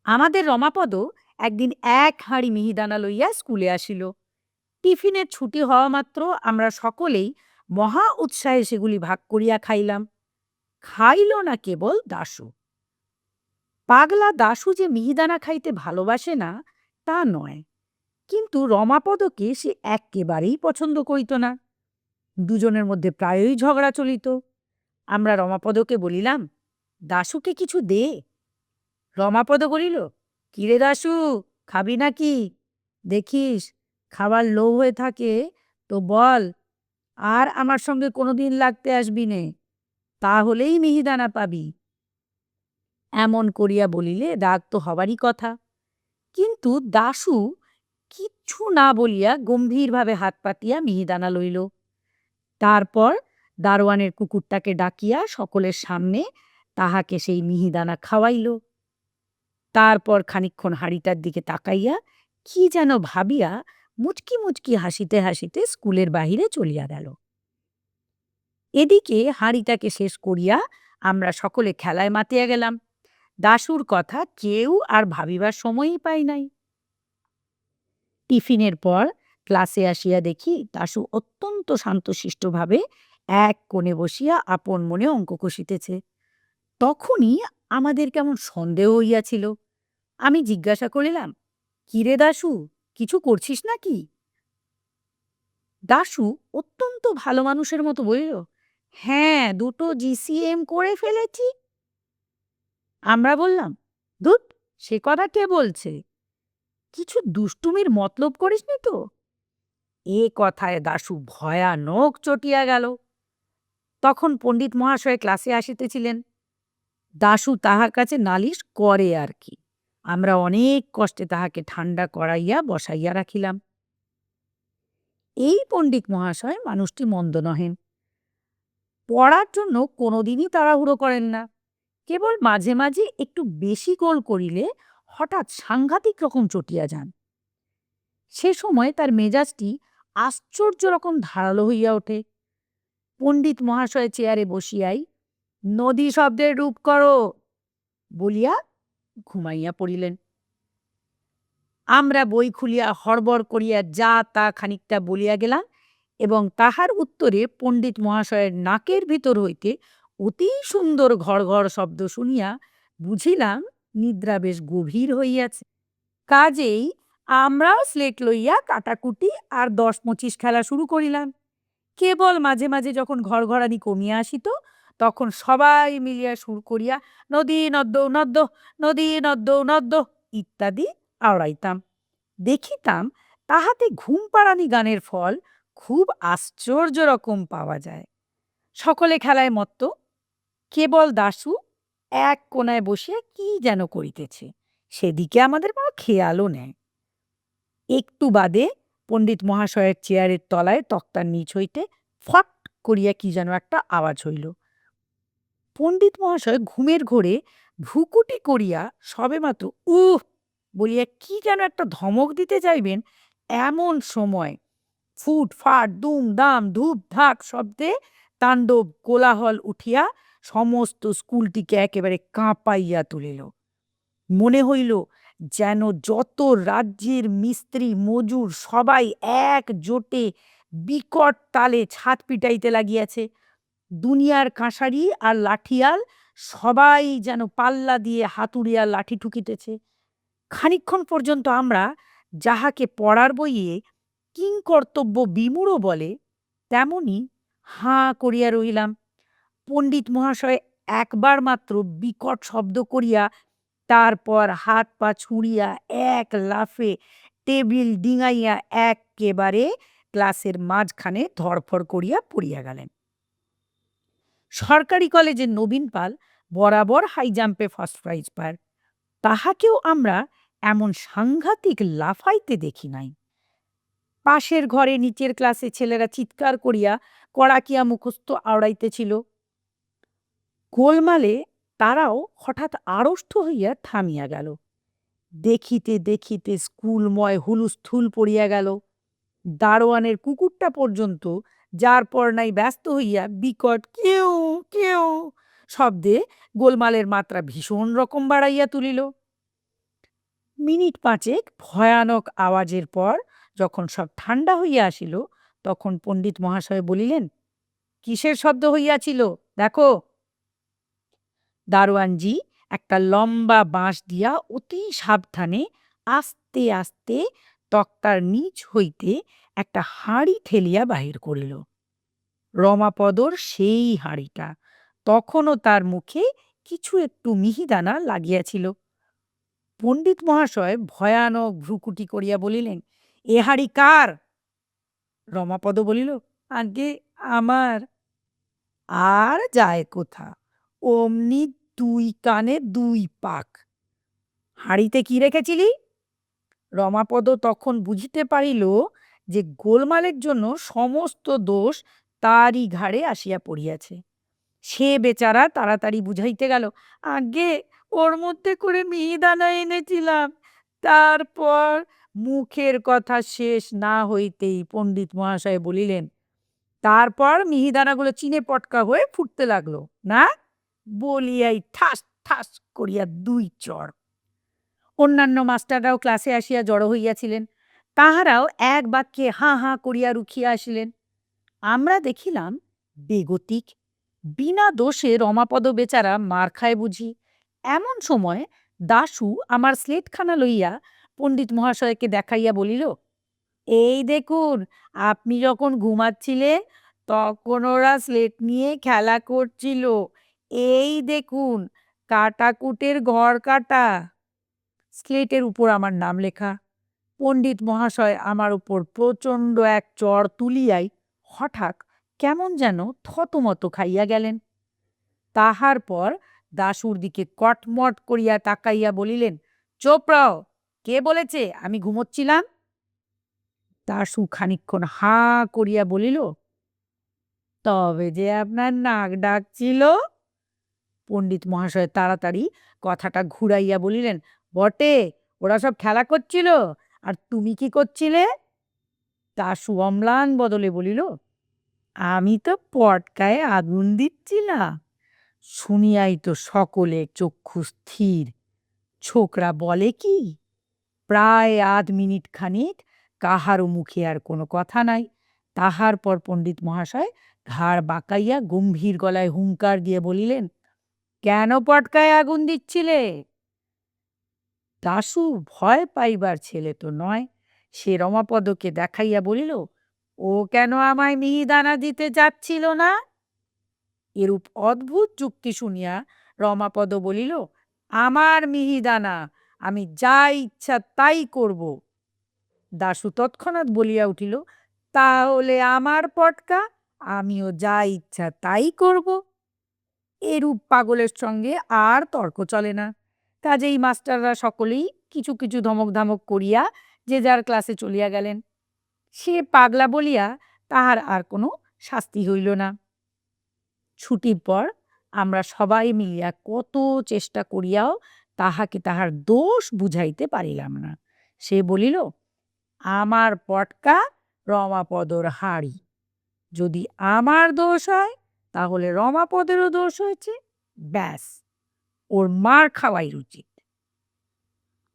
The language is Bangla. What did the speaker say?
আমাদের রমাপদ একদিন এক হাঁড়ি মিহিদানা লইয়া স্কুলে আসিল। টিফিনের ছুটি হওয়া মাত্র আমরা সকলেই মহা উৎসাহে সেগুলি ভাগ করিয়া খাইলাম। খাইল না কেবল দাশু। পাগলা দাশু যে মিহিদানা খাইতে ভালোবাসে না তা নয়, কিন্তু রমাপদকে সে একেবারেই পছন্দ করিত না। দুজনের মধ্যে প্রায়ই ঝগড়া চলিত। আমরা রমাপদকে বলিলাম, দাশুকে কিছু দে। রমাপদ বলিল, কিরে দাশু, খাবি নাকি? দেখিস খাবার লোভ হয়ে থাকে তো বল, আর আমার সঙ্গে কোনোদিন লাগতে আসবি নে, তাহলেই মিহিদানা পাবি। এমন করিয়া বলিলে রাগ তো হবারই কথা। কিন্তু দাশু কিচ্ছু না বলিয়া গম্ভীরভাবে হাত পাতিয়া মিহিদানা লইল। তারপর দারোয়ানের কুকুরটাকে ডাকিয়া সকলের সামনে তাহাকে সেই মিহিদানা খাওয়াইল। তারপর খানিকক্ষণ হাঁড়িটার দিকে তাকাইয়া কি যেন ভাবিয়া মুচকি মুচকি হাসিতে হাসিতে স্কুলের বাহিরে চলিয়া গেল। এদিকে হাঁড়িটাকে শেষ করিয়া আমরা সকলে খেলায় মাতিয়া গেলাম। দাশুর কথা কেউ আর ভাবিবার সময়ই পাই নাই। টিফিনের পর ক্লাসে আসিয়া দেখি দাশু অত্যন্ত শান্তশিষ্টভাবে এক কোণে বসিয়া আপন মনে অঙ্ক কষিতেছে। তখনই আমাদের কেমন সন্দেহ হইয়াছিল। আমি জিজ্ঞাসা করিলাম, কিরে দাশু, কিছু করছিস নাকি? দাশু অত্যন্ত ভালো মানুষের মতো বলিল, হ্যাঁ, দুটো জিসিএম করে ফেলেছি। আমরা বললাম, ধুৎ, সে কথা কে বলছে? কিছু দুষ্টুমির মতলব করিসনি তো? এ কথায় দাশু ভয়ানক চটিয়া গেল। তখন পণ্ডিত মহাশয় ক্লাসে আসিতেছিলেন। দাশু তাহার কাছে নালিশ করে আর কি। আমরা অনেক কষ্টে তাহাকে ঠান্ডা করাইয়া বসাইয়া রাখিলাম। এই পণ্ডিত মহাশয় মানুষটি মন্দ নহেন। পড়ার জন্য কোনোদিনই তাড়াহুড়ো করেন না। কেবল মাঝে মাঝে একটু বেশি গোল করিলে হঠাৎ সাংঘাতিক রকম চটিয়া যান। সে সময় তার মেজাজটি আশ্চর্য রকম ধারালো হইয়া ওঠে। পণ্ডিত মহাশয় চেয়ারে বসিয়াই নদী শব্দের রূপ করো বলিয়া ঘুমাইয়া পড়িলেন। আমরা বই খুলিয়া হড়বড় করিয়া যা তা খানিকটা বলিয়া গেলাম, এবং তাহার উত্তরে পণ্ডিত মহাশয়ের নাকের ভিতর হইতে অতি সুন্দর ঘড় ঘড় শব্দ শুনিয়া বুঝিলাম নিদ্রা বেশ গভীর হইয়াছে। কাজেই আমরাও স্লেট লইয়া কাটাকুটি আর ১০-২৫ খেলা শুরু করিলাম। কেবল মাঝে মাঝে যখন ঘড়ঘড়ানি কমিয়া আসিত, তখন সবাই মিলিয়া সুর করিয়া নদী নদ্য নদ্য, নদী নদ্য নদ্য ইত্যাদি আওড়াইতাম। দেখিতাম তাহাতে ঘুমপাড়ানি গানের ফল খুব আশ্চর্য রকম পাওয়া যায়। সকলে খেলায় মত্ত, কেবল দাশু এক কোণায় বসিয়া কি যেন করিতেছে, সেদিকে আমাদের কোনো খেয়ালও নেই। একটু বাদে পণ্ডিত মহাশয়ের চেয়ারের তলায় তক্তার নিচ হইতে ফট করিয়া কি যেন একটা আওয়াজ হইল। পণ্ডিত মহাশয় ঘুমের ঘোরে ভ্রুকুটি করিয়া সবেমাত্র উহ বলিয়া কি যেন একটা ধমক দিতে যাইবেন, এমন সময় ফুট ফাট দুম দাম ধূপ ধাক শব্দে তাণ্ডব কোলাহল উঠিয়া সমস্ত স্কুলটিকে একেবারে কাঁপাইয়া তুলিল। মনে হইল যেন যত রাজ্যের মিস্ত্রি মজুর সবাই একজোটে বিকট তালে ছাদ পিটাইতে লাগিয়াছে। দুনিয়ার কাঁসারি আর লাঠিয়াল সবাই যেন পাল্লা দিয়ে হাতুড়ি আর লাঠি ঠুকিতেছে। খানিকক্ষণ পর্যন্ত আমরা যাহাকে পড়ার বইয়ে কিংকর্তব্য বিমূঢ় বলে তেমনি হাঁ করিয়া রহিলাম। পণ্ডিত মহাশয় একবার মাত্র বিকট শব্দ করিয়া তারপর হাত পা ছুঁড়িয়া এক লাফে টেবিল ডিঙাইয়া একেবারে ক্লাসের মাঝখানে ধড়ফড় করিয়া পড়িয়া গেলেন। সরকারি কলেজের নবীন পাল বরাবর হাই জাম্পে ফার্স্ট প্রাইজ পায়, তাহাকেও আমরা এমন সাংঘাতিক লাফাইতে দেখি নাই। পাশের ঘরে নিচের ক্লাসে ছেলেরা চিৎকার করিয়া কড়াকিয়া মুখস্থ আওড়াইতেছিল। গোলমালে তারাও হঠাৎ আড়ষ্ট হইয়া থামিয়া গেল। দেখিতে দেখিতে স্কুলময় হুলুস্থুল পড়িয়া গেল। দারোয়ানের কুকুরটা পর্যন্ত যার পর নাই ব্যস্ত হইয়া বিকট কেউ কেউ শব্দে গোলমালের মাত্রা ভীষণ রকম বাড়াইয়া তুলিল। মিনিট ৫ ভয়ানক আওয়াজের পর যখন সব ঠান্ডা হইয়া আসিল, তখন পণ্ডিত মহাশয় বলিলেন, কিসের শব্দ হইয়াছিল দেখো। দারোয়ানজি একটা লম্বা বাঁশ দিয়া অতি সাবধানে আস্তে আস্তে তক্তার নিচ হইতে একটা হাঁড়ি ঠেলিয়া বাহির করিল। রমাপদর সেই হাঁড়িটা, তখনও তার মুখে কিছু একটু মিহিদানা লাগিয়াছিল। পণ্ডিত মহাশয় ভয়ানক ভ্রুকুটি করিয়া বলিলেন, এ হাঁড়ি কার? রমাপদ বলিল, আজ্ঞে আমার। আর যায় কোথা, অমনি ২ কানে ২ পাক। হাঁড়িতে কি রেখেছিলি? রমাপদ তখন বুঝিতে পারিল যে গোলমালের জন্য সমস্ত দোষ তারই ঘাড়ে আসিয়া পড়িয়াছে। সে বেচারা তাড়াতাড়ি বুঝাইতে গেল, আজ্ঞে ওর মধ্যে করে মিহিদানা এনেছিলাম। তারপর মুখের কথা শেষ না হইতেই পণ্ডিত মহাশয় বলিলেন, তারপর মিহিদানাগুলো চিনে পটকা হয়ে ফুটতে লাগলো না? বলিয়াই ঠাস ঠাস করিয়া ২ চড়। অন্যান্য মাস্টাররাও ক্লাসে আসিয়া জড়ো হইয়াছিলেন। তাহারাও এক বাক্যে হাঁ হাঁ করিয়া রুখিয়া আসিলেন। আমরা দেখিলাম বেগতিক, বিনা দোষে রমাপদ বেচারা মার খায় বুঝি। এমন সময় দাশু আমার স্লেটখানা লইয়া পণ্ডিত মহাশয়কে দেখাইয়া বলিল, এই দেখুন, আপনি যখন ঘুমাচ্ছিলেন তখন ওরা স্লেট নিয়ে খেলা করছিল। এই দেখুন, কাটাকুটের ঘর কাটা। স্লেটের উপর আমার নাম লেখা। পণ্ডিত মহাশয় আমার উপর প্রচণ্ড এক চড় তুলিয়াই হঠাৎ কেমন যেন থতমত খাইয়া গেলেন। তাহার পর দাশুর দিকে কটমট করিয়া তাকাইয়া বলিলেন, চোপ রও, কে বলেছে আমি ঘুমোচ্ছিলাম? দাশু খানিকক্ষণ হাঁ করিয়া বলিল, তবে যে আপনার নাক ডাকছিল। পণ্ডিত মহাশয় তাড়াতাড়ি কথাটা ঘুরাইয়া বলিলেন, বটে, ওরা সব খেলা করছিল, আর তুমি কি করছিলে? দাশু অম্লান বদলে বলিল, আমি তো পটকায় আগুন দিচ্ছিলাম। শুনিয়াই তো সকলে চক্ষু স্থির। ছোকরা বলে কি? প্রায় ১/২ মিনিট খানিক কাহারও মুখে আর কোনো কথা নাই। তাহার পর পণ্ডিত মহাশয় ঘাড় বাঁকাইয়া গম্ভীর গলায় হুঙ্কার দিয়ে বলিলেন, কেন পটকায় আগুন দিচ্ছিলে? দাশু ভয় পাইবার ছেলে তো নয়। সে রমাপদকে দেখাইয়া বলিল, ও কেন আমায় মিহিদানা দিতে যাচ্ছিল না? এরূপ অদ্ভুত যুক্তি শুনিয়া রমাপদ বলিল, আমার মিহিদানা, আমি যা ইচ্ছা তাই করব। দাশু তৎক্ষণাৎ বলিয়া উঠিল, তাহলে আমার পটকা, আমিও যা ইচ্ছা তাই করব। এরূপ পাগলের সঙ্গে আর তর্ক চলে না। কাজেই মাস্টাররা সকলেই কিছু কিছু ধমক ধামক করিয়া যে যার ক্লাসে চলিয়া গেলেন। সে পাগলা বলিয়া তাহার আর কোনো শাস্তি হইল না। ছুটির পর আমরা সবাই মিলিয়া কত চেষ্টা করিয়াও তাহাকে তাহার দোষ বুঝাইতে পারিলাম না। সে বলিল, আমার পটকা রমাপদর হাঁড়ি। যদি আমার দোষ হয় তাহলে রমাপদেরও দোষ হয়েছে। ব্যাস, ওর মার খাওয়াই উচিত।